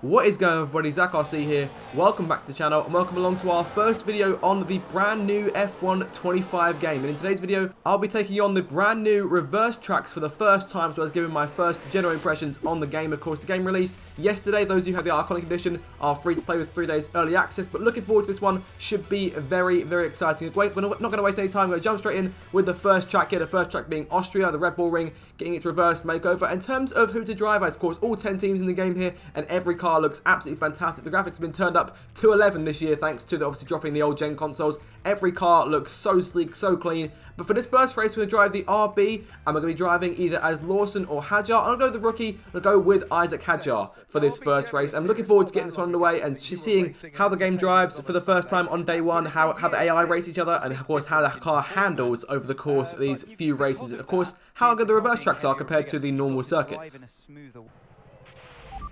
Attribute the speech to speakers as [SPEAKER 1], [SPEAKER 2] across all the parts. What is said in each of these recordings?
[SPEAKER 1] What is going on, everybody? Zach RC here. Welcome back to the channel and welcome along to our first video on the brand new F1 25 game. And in today's video, I'll be taking on the brand new reverse tracks for the first time, so I was giving my first general impressions on the game. Of course, the game released yesterday. Those of you who have the Iconic Edition are free to play with 3 days early access, but looking forward to this one. Should be very, very exciting. We're not going to waste any time. We're going to jump straight in with the first track here. The first track being Austria, the Red Bull Ring, getting its reverse makeover. In terms of who to drive, of course, all 10 teams in the game here, and every car looks absolutely fantastic. The graphics have been turned up to 11 this year, thanks to obviously dropping the old gen consoles. Every car looks so sleek, so clean. But for this first race, we're going to drive the RB, and we're going to be driving either as Lawson or Hadjar. I'm going to go with the rookie. I'm going to go with Isaac Hadjar for this first race. I'm looking forward to getting this one underway and seeing how the game drives for the first time on day one, how the AI race each other, and of course how the car handles over the course of these few races. Of course, how good the reverse tracks are compared to the normal circuits.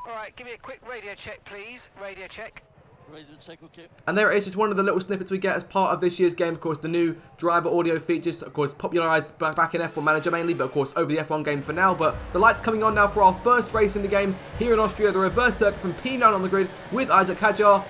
[SPEAKER 2] Alright, give me a quick radio check, please. Radio check. Radio check, okay.
[SPEAKER 1] And there it is, just one of the little snippets we get as part of this year's game. Of course, the new driver audio features, of course, popularised back in F1 Manager mainly, but of course over the F1 game for now. But the lights coming on now for our first race in the game here in Austria, the reverse circuit from P9 on the grid with Isaac Hadjar.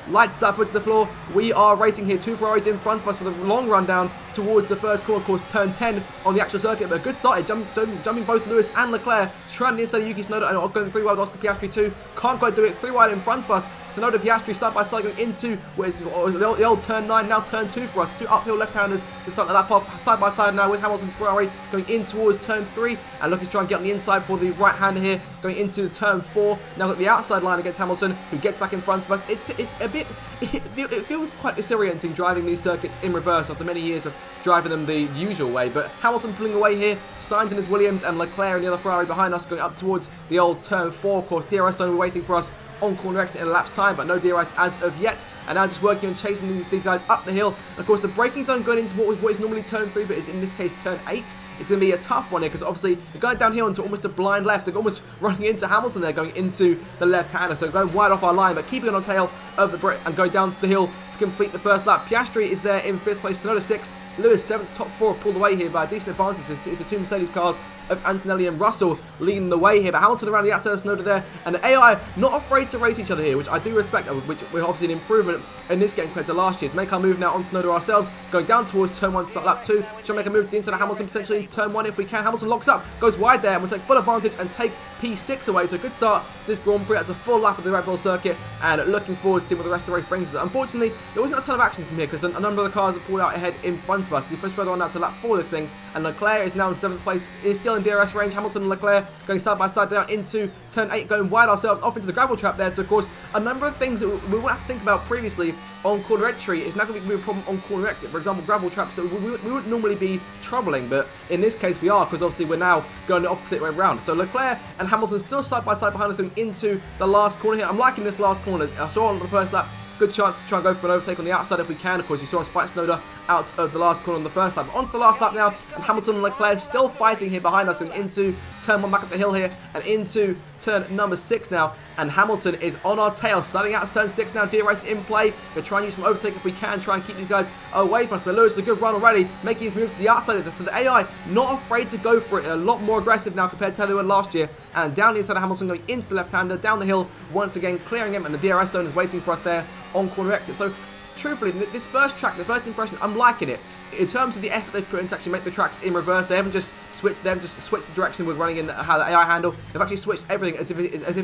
[SPEAKER 1] Lights up to the floor. We are racing here. 2 Ferraris in front of us for the long run down towards the first corner. Of course, turn 10 on the actual circuit. But a good start here. Jumping both Lewis and Leclerc. Trying the inside of Yuki Tsunoda and going 3 wide. Oscar Piastri too. Can't quite do it. 3 wide in front of us. Tsunoda, Piastri side by side going into what is the old turn 9. Now turn 2 for us. 2 uphill left-handers to start the lap off. Side by side now with Hamilton's Ferrari going in towards turn 3. And looking to try and get on the inside for the right-hander here. Going into turn 4. Now got the outside line against Hamilton, who gets back in front of us. It's a bit... It feels quite disorienting driving these circuits in reverse after many years of driving them the usual way. But Hamilton pulling away here, Sainz in his Williams, and Leclerc and the other Ferrari behind us going up towards the old turn 4. Of course, DRS only waiting for us on corner exit in a lap's time, but no DRS as of yet. And now just working on chasing these guys up the hill. And of course, the braking zone going into what is normally turn 3, but is in this case turn 8. It's going to be a tough one here because obviously they're going down here into almost a blind left. They're almost running into Hamilton there, going into the left-hander. So going wide off our line, but keeping on tail of the brake and going down the hill to complete the first lap. Piastri is there in 5th place, Tsunoda 6th, Lewis 7th, top 4 pulled away here by a decent advantage. It's the 2 Mercedes cars of Antonelli and Russell leading the way here, but Hamilton around the outside of Tsunoda there, and the AI not afraid to race each other here, which I do respect, which we're obviously an improvement in this game compared to last year's. Make our move now on Tsunoda ourselves, going down towards turn 1 to start lap 2, try to make a move to the inside of Hamilton, potentially into turn 1 if we can. Hamilton locks up, goes wide there, and we'll take full advantage and take P6 away, so good start to this Grand Prix. That's a full lap of the Red Bull circuit, and looking forward to seeing what the rest of the race brings us. Unfortunately, there wasn't a ton of action from here, because a number of the cars have pulled out ahead in front of us. We pushed further on now to lap 4 this thing, and Leclerc is now in 7th place, is still in DRS range. Hamilton and Leclerc going side by side down into turn 8, going wide ourselves off into the gravel trap there. So of course, a number of things that we wouldn't have to think about previously on corner entry is now going to be a problem on corner exit. For example, gravel traps that we wouldn't normally be troubling, but in this case we are, because obviously we're now going the opposite way around. So Leclerc and Hamilton still side by side behind us going into the last corner here. I'm liking this last corner. I saw on the first lap, good chance to try and go for an overtake on the outside if we can. Of course, you saw us fight Tsunoda out of the last corner on the first lap. But on to the last lap now, and Hamilton and Leclerc still fighting here behind us, going into turn 1 back up the hill here, and into turn number 6 now. And Hamilton is on our tail, starting out turn 6 now, DRS in play. We're trying to use some overtake if we can, try and keep these guys away from us. But Lewis, a good run already, making his move to the outside of this. So the AI not afraid to go for it, a lot more aggressive now compared to how they were last year. And down the inside of Hamilton, going into the left-hander, down the hill, once again clearing him, and the DRS zone is waiting for us there on corner exit. So truthfully, this first track, the first impression, I'm liking it. In terms of the effort they've put in to actually make the tracks in reverse, they haven't just switched the direction with running in how the AI handle. They've actually switched everything as if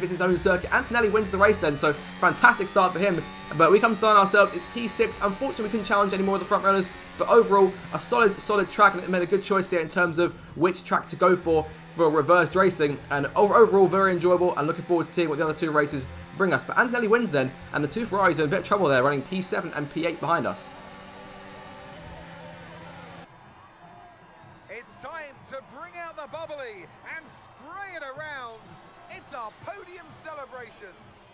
[SPEAKER 1] it's his own circuit. Antonelli wins the race then, so fantastic start for him. But we come to start ourselves, it's P6. Unfortunately, we couldn't challenge any more of the front runners, but overall, a solid track, and it made a good choice there in terms of which track to go for reverse racing. And overall, very enjoyable, and looking forward to seeing what the other 2 races bring us. But Antonelli wins then, and the 2 Ferraris are in a bit of trouble there, running P7 and P8 behind us.
[SPEAKER 3] It's time to bring out the bubbly and spray it around. It's our podium celebrations.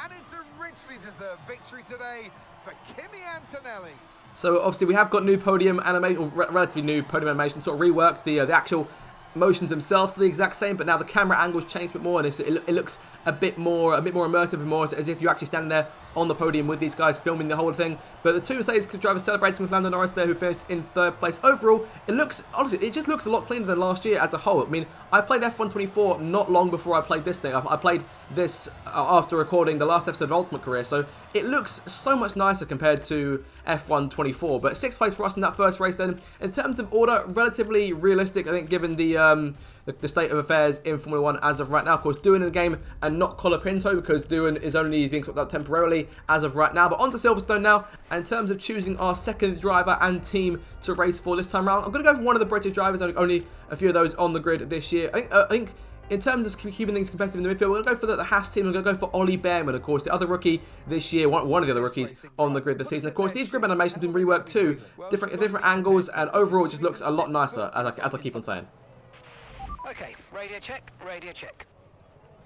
[SPEAKER 3] And it's a richly deserved victory today for Kimi Antonelli.
[SPEAKER 1] So obviously we have got new podium animation, or relatively new podium animation, sort of reworked the actual motions themselves to the exact same, but now the camera angles changed a bit more, and it looks a bit more immersive and more as if you're actually standing there on the podium with these guys filming the whole thing. But the two Mercedes drivers celebrating with Lando Norris there, who finished in 3rd place. Overall, honestly, it just looks a lot cleaner than last year as a whole. I mean, I played F1 24 not long before I played this thing. I played this after recording the last episode of Ultimate Career, so it looks so much nicer compared to F1 24. But 6th place for us in that first race then. In terms of order, relatively realistic, I think, given the state of affairs in Formula 1 as of right now. Of course, Doohan in the game and not Colapinto, because Doohan is only being swapped out temporarily as of right now. But on to Silverstone now. And in terms of choosing our second driver and team to race for this time around, I'm going to go for one of the British drivers. Only a few of those on the grid this year. I think in terms of keeping things competitive in the midfield, we're going to go for the Haas team. We're going to go for Ollie Behrman, of course, the other rookie this year, one of the other rookies on the grid this season. Of course, these grid animations have been reworked too, different angles, and overall it just looks a lot nicer, as I keep on saying.
[SPEAKER 2] Okay, radio check, radio check.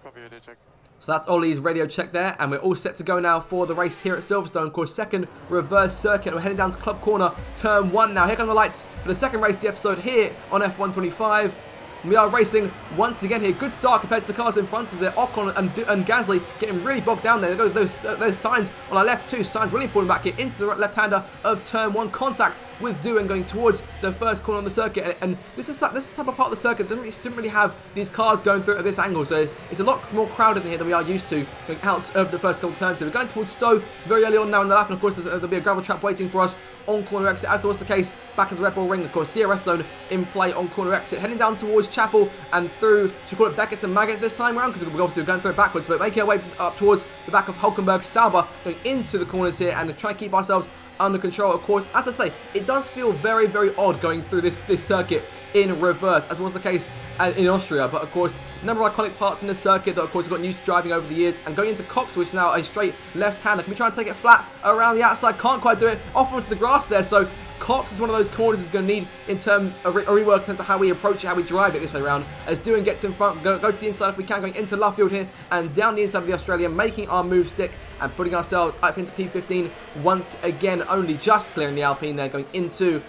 [SPEAKER 4] Copy, radio check.
[SPEAKER 1] So that's Ollie's radio check there, and we're all set to go now for the race here at Silverstone. Of course, second reverse circuit. We're heading down to Club Corner, turn 1 now. Here come the lights for the second race of the episode here on F1 25. We are racing once again here. Good start compared to the cars in front, because they're Ocon and Gasly getting really bogged down there. There go those signs on our left too. Signs really falling back here into the left-hander of turn 1. Contact with Doohan going towards the first corner on the circuit. And this is the type of part of the circuit that didn't really have these cars going through at this angle. So it's a lot more crowded in here than we are used to going out of the first couple of turns. So we're going towards Stowe very early on now in the lap. And of course, there'll be a gravel trap waiting for us on corner exit, as was the case back of the Red Bull Ring. Of course, DRS zone in play on corner exit, heading down towards Chapel and through, should we call it Beckett and Maggots this time around, because we're obviously going through it backwards, but making our way up towards the back of Hulkenberg. Sauber going into the corners here and trying to keep ourselves under control. Of course, as I say, it does feel very, very odd going through this circuit in reverse, as was the case in Austria. But of course, a number of iconic parts in this circuit that of course we've gotten used to driving over the years. And going into Cox, which is now a straight left-hander. Can we try and take it flat around the outside? Can't quite do it. Off onto the grass there. So Cox is one of those corners that's going to need, in terms of a rework in terms of how we approach it, how we drive it this way around. As Doohan gets in front, go to the inside if we can, going into Luffield here and down the inside of the Australian, making our move stick and putting ourselves up into P15 once again, only just clearing the Alpine there, going into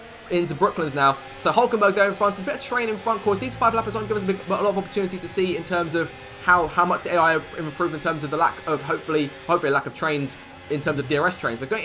[SPEAKER 1] Brooklands now. So Hulkenberg there in front, a bit of terrain in front. Of course, these 5 lappers aren't giving us a lot of opportunity to see in terms of how much the AI improved in terms of the lack of, hopefully a lack of trains in terms of DRS trains. We're going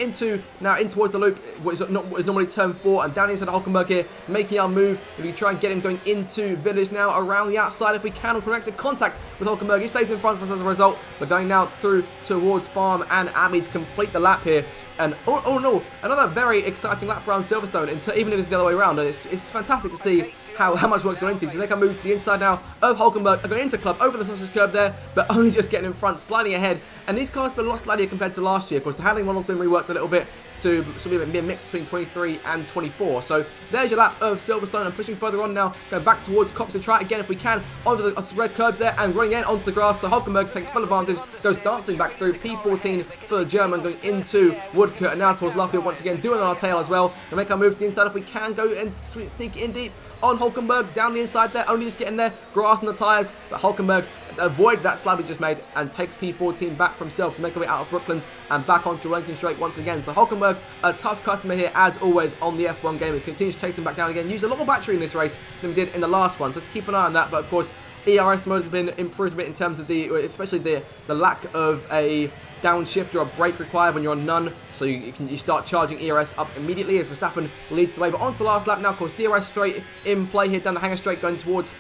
[SPEAKER 1] now in towards the loop, what is normally turn 4, and down inside of Hulkenberg here, making our move. If we try and get him going into Village now, around the outside, if we can, on correct contact with Hulkenberg. He stays in front of us as a result. We're going now through towards Farm and Abbey to complete the lap here. And oh no, another very exciting lap around Silverstone, even if it's the other way around. And it's fantastic to see how much work's going into these. So make our move to the inside now of Hulkenberg, going into Club, over the sausage curb there, but only just getting in front, sliding ahead. And these cars have been a lot slidier compared to last year. Of course, the handling model's been reworked a little bit to sort of be a mix between 23 and 24. So there's your lap of Silverstone, and pushing further on now, going back towards Cox to try again if we can, onto the red curbs there, and running in onto the grass. So Hulkenberg takes full advantage, goes dancing back through P14 for the German, going into Woodcote, and now towards Luffield once again, doing on our tail as well. We'll make our move to the inside if we can, go and sneak in deep on Hulkenberg, down the inside there, only just getting there, grass on the tyres, but Hulkenberg avoid that slab he just made and takes P14 back for himself to make our way out of Brooklands and back onto Wellington Straight once again. So Hulkenberg, a tough customer here as always on the F1 game. It continues chasing back down again. Used a lot more battery in this race than we did in the last one, so let's keep an eye on that. But of course, ERS mode has been improved a bit in terms of especially the lack of a downshift or a brake required when you're on none, so you start charging ERS up immediately as Verstappen leads the way. But on to the last lap now, of course, DRS straight in play here down the hanger straight, going towards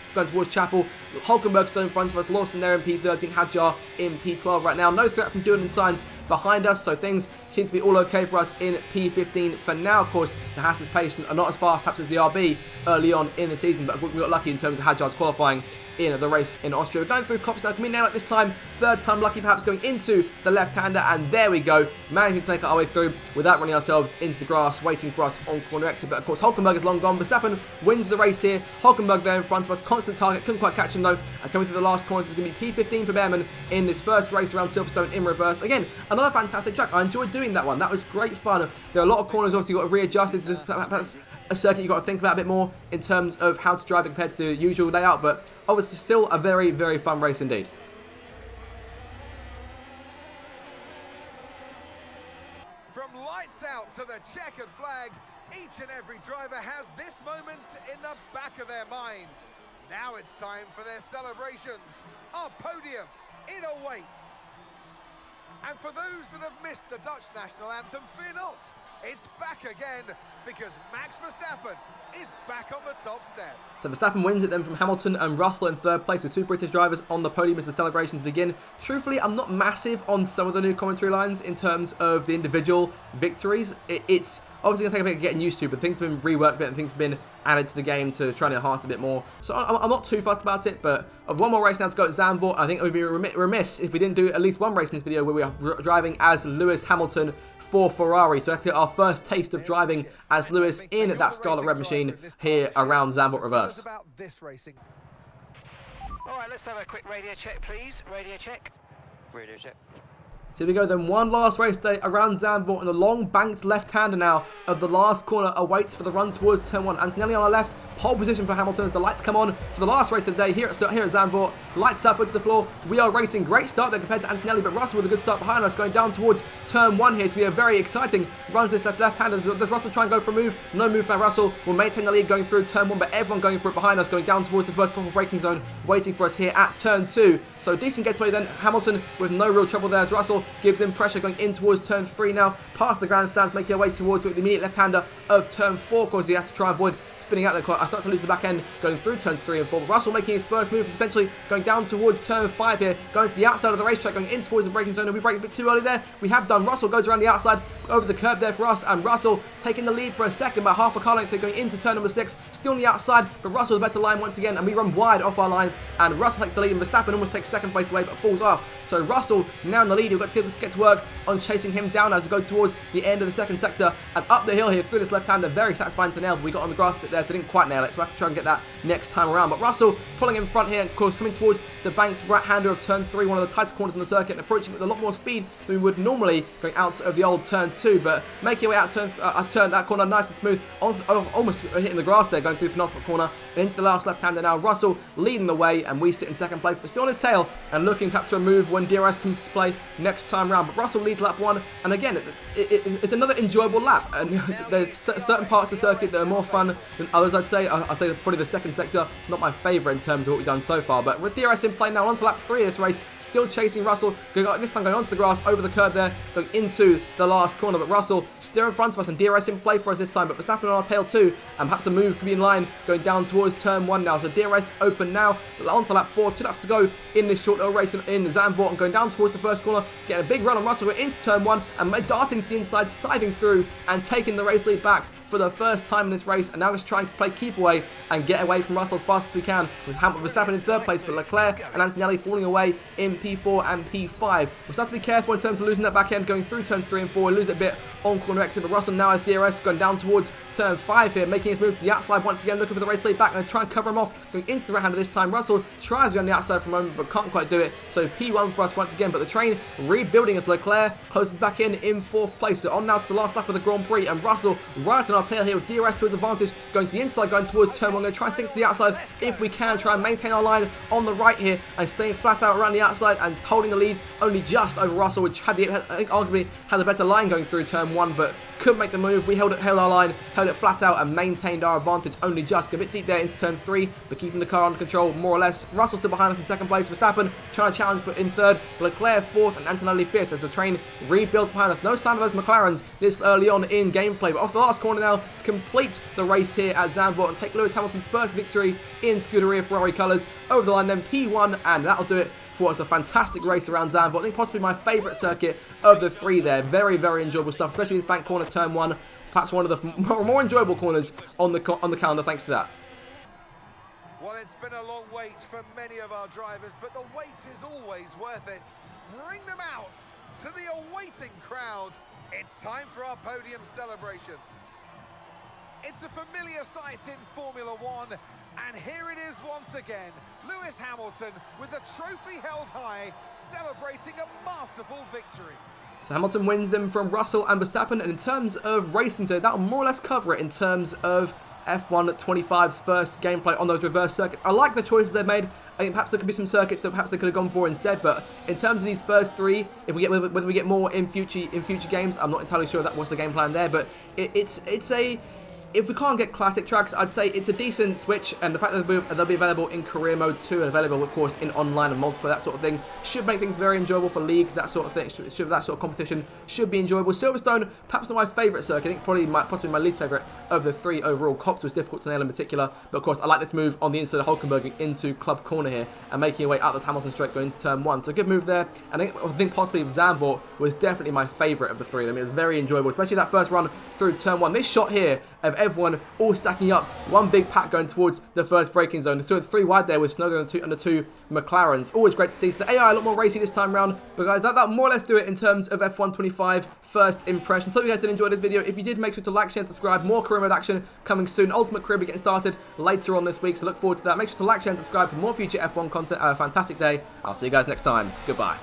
[SPEAKER 1] Chapel. Hulkenberg still in front of us, Lawson there in P13, Hadjar in P12 right now. No threat from Doohan and Sainz behind us, so things seem to be all okay for us in P15 for now. Of course, the Haas's pace are not as fast perhaps as the RB early on in the season, but we got lucky in terms of Hadjar's qualifying in the race in Austria. We're going through Cops now, coming now at this time, 3rd time lucky, perhaps going into the left-hander, and there we go, managing to make our way through without running ourselves into the grass, waiting for us on corner exit. But of course, Hulkenberg is long gone. Verstappen wins the race here. Hulkenberg there in front of us, constant target, couldn't quite catch him though, and coming through the last corners is going to be P15 for Behrman in this first race around Silverstone in reverse. Again, another fantastic track. I enjoyed doing that one. That was great fun. There are a lot of corners, obviously, you've got to readjust. It's perhaps a circuit you've got to think about a bit more in terms of how to drive it compared to the usual layout, but obviously still a very, very fun race indeed.
[SPEAKER 3] From lights out to the checkered flag, each and every driver has this moment in the back of their mind. Now it's time for their celebrations. Our podium It awaits. And for those that have missed the Dutch national anthem, fear not. It's back again because Max Verstappen is back on the top step.
[SPEAKER 1] So Verstappen wins it then from Hamilton and Russell in third place, with two British drivers on the podium as the celebrations begin. Truthfully, I'm not massive on some of the new commentary lines in terms of the individual victories. It's obviously going to take a bit of getting used to, but things have been reworked a bit and things have been added to the game to try and enhance a bit more. So I'm not too fussed about it, but of one more race now to go at Zandvoort. I think it would be remiss if we didn't do at least one race in this video where we are driving as Lewis Hamilton for Ferrari. So let's get our first taste of driving as Lewis in that Scarlet Red machine here around Zandvoort Reverse.
[SPEAKER 2] All right, let's have a quick radio check, please. Radio check.
[SPEAKER 4] Radio check.
[SPEAKER 1] So here we go then, one last race day around Zandvoort, and the long banked left-hander now of the last corner awaits for the run towards turn 1. Antonelli on our left, pole position for Hamilton as the lights come on for the last race of the day here at Zandvoort. Lights up to the floor, we are racing. Great start there compared to Antonelli, but Russell with a good start behind us going down towards turn 1 here. So we have very exciting runs with that left-hander. Does Russell try and go for a move? No move for Russell. We'll maintain the lead going through turn 1, but everyone going for it behind us, going down towards the first proper braking zone, waiting for us here at turn 2. So decent getaway then. Hamilton with no real trouble there as Russell gives him pressure going in towards turn 3 now, past the grandstands, making our way towards the immediate left-hander of turn 4. Of course, he has to try and avoid spinning out there. I start to lose the back end going through turns 3 and 4. But Russell making his first move, essentially going down towards turn 5 here, going to the outside of the racetrack, going in towards the braking zone. And we brake a bit too early there. We have done. Russell goes around the outside, over the curb there for us, and Russell taking the lead for a second, by half a car length going into turn number 6, still on the outside, but Russell's better line once again, and we run wide off our line, and Russell takes the lead, and Verstappen almost takes second place away, but falls off. So Russell now in the lead. We've got to get to work on chasing him down as we go towards the end of the second sector and up the hill here through this left-hander. Very satisfying to nail, but we got on the grass bit there, so didn't quite nail it, so we have to try and get that next time around. But Russell pulling in front here, and of course coming towards the banked right-hander of turn 3, one of the tightest corners on the circuit, and approaching with a lot more speed than we would normally going out of the old turn 2, but making our way out turn that corner nice and smooth, almost hitting the grass there, going through the penultimate corner and into the last left-hander now. Russell leading the way, and we sit in second place, but still on his tail and looking perhaps for a move when DRS comes to play next time round. But Russell leads lap 1, and again, it's another enjoyable lap, and there's certain parts of the circuit that are more fun than others. I'd say probably the second sector, not my favourite in terms of what we've done so far, but with DRS in play now, on to lap 3 of this race. Still chasing Russell, this time going onto the grass, over the curb there, going into the last corner, but Russell still in front of us, and DRS in play for us this time, but Verstappen on our tail too, and perhaps a move could be in line going down towards turn 1 now. So DRS open now, on to lap 4, 2 laps to go in this short little race in Zandvoort, and going down towards the first corner, getting a big run on Russell, going into turn 1, and darting to the inside, siding through, and taking the race lead back for the first time in this race. And now let's try and play keep away and get away from Russell as fast as we can, with Verstappen in third place, but Leclerc and Antonelli falling away in P4 and P5. We'll start to be careful in terms of losing that back end going through turns 3 and 4. We lose it a bit on corner exit, but Russell now has DRS going down towards turn 5 here, making his move to the outside once again, looking for the race lead back and try and cover him off, going into the right hander this time. Russell tries to be on the outside for a moment, but can't quite do it, so P1 for us once again, but the train rebuilding as Leclerc closes back in 4th place. So on now to the last lap of the Grand Prix, and Russell right on our tail here with DRS to his advantage, going to the inside, going towards turn 1. Going to try and stick to the outside if we can, try and maintain our line on the right here, and staying flat out around the outside and holding the lead only just over Russell, which I think arguably had a better line going through turn 1, but couldn't make the move. We held our line, held it flat out, and maintained our advantage only just. A bit deep there into turn 3, but keeping the car under control more or less. Russell still behind us in second place. Verstappen trying to challenge in third. Leclerc 4th and Antonelli 5th as the train rebuilds behind us. No sign of those McLarens this early on in gameplay, but off the last corner now to complete the race here at Zandvoort and take Lewis Hamilton's first victory in Scuderia Ferrari colours over the line. Then P1, and that'll do it for us. A fantastic race around Zandvoort. I think possibly my favourite circuit of the 3 there. Very, very enjoyable stuff, especially this bank corner turn 1. Perhaps one of the more enjoyable corners on the calendar thanks to that.
[SPEAKER 3] Well, it's been a long wait for many of our drivers, but the wait is always worth it. Bring them out to the awaiting crowd. It's time for our podium celebrations. It's a familiar sight in Formula 1, and here it is once again. Lewis Hamilton with the trophy held high, celebrating a masterful victory.
[SPEAKER 1] So Hamilton wins them from Russell and Verstappen, and in terms of racing today, that'll more or less cover it in terms of F1 25's first gameplay on those reverse circuits. I like the choices they've made. I think perhaps there could be some circuits that perhaps they could have gone for instead, but in terms of these first 3, if we get whether we get more in future games, I'm not entirely sure that was the game plan there, but it's a if we can't get classic tracks, I'd say it's a decent switch, and the fact that they'll be available in career mode too, and available, of course, in online and multiplayer, that sort of thing, should make things very enjoyable for leagues, that sort of thing. That sort of competition should be enjoyable. Silverstone, perhaps not my favourite circuit. I think possibly my least favourite of the 3 overall. Cops was difficult to nail in particular, but of course, I like this move on the inside of Hulkenberg into Club Corner here, and making your way out this Hamilton straight going into turn 1. So good move there. And I think possibly Zandvoort was definitely my favourite of the 3. I mean, it was very enjoyable, especially that first run through turn 1. This shot here of everyone all stacking up, one big pack going towards the first braking zone. So 3 wide there with Snugger and the 2 McLarens. Always great to see. So the AI a lot more racy this time round. But guys, that more or less do it in terms of F1 25 first impressions. Hope you guys did enjoy this video. If you did, make sure to like, share, and subscribe. More career mode action coming soon. Ultimate career be getting started later on this week, so look forward to that. Make sure to like, share, and subscribe for more future F1 content. Have a fantastic day. I'll see you guys next time. Goodbye.